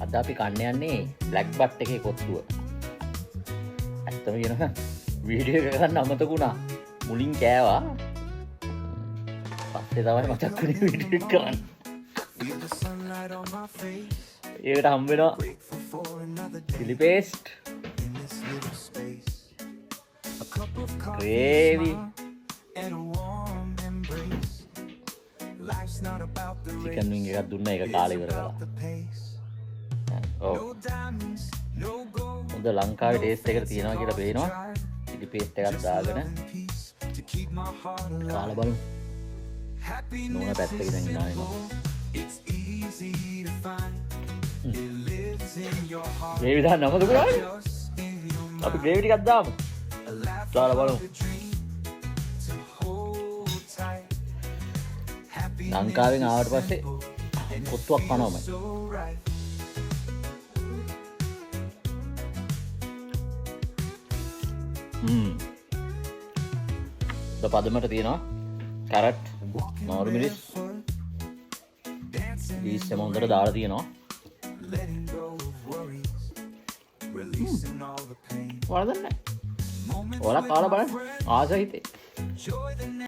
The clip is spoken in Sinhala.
අද අපි කන්න යන්නේ බ්ලැක් බට් එකේ කොත්තුව. ඇත්තම කියනවා වීඩියෝ එක ගන්න අමතකුණා. මුලින් කෑවා. පස්සේ තමයි මතක් වුණේ වීඩියෝ එක කරන්න. ඒකට හම්බ වෙනවා chili paste, gravy, chicken wing එකක් දුන්නා ඒක කාලේ ඉවර කළා. ඔව්. හොඳ ලංකාවේ ටේස්ට් එකකට තියෙනවා කියලා පේනවා. chili paste එකක් දාගෙන කාලා බලමු. නෝන පැත්තක ඉඳන් ඉන්නවා. ග්‍රේවි දාන්න අමතක කරානේ. අපි ග්‍රේවි ටිකක් දාමු. කාලා බලමු. ලංකාවෙන් ආවට පස්සේ කොත්තුවක් කනවමයි. පදමට තියෙනවා කැරට්, මාළු මිරිස්, ඊස් එම හොඳට දාලා තියෙනවා. වරදක් නැහැ. ඔයාලා කාලා බලන්න ආස හිතේ.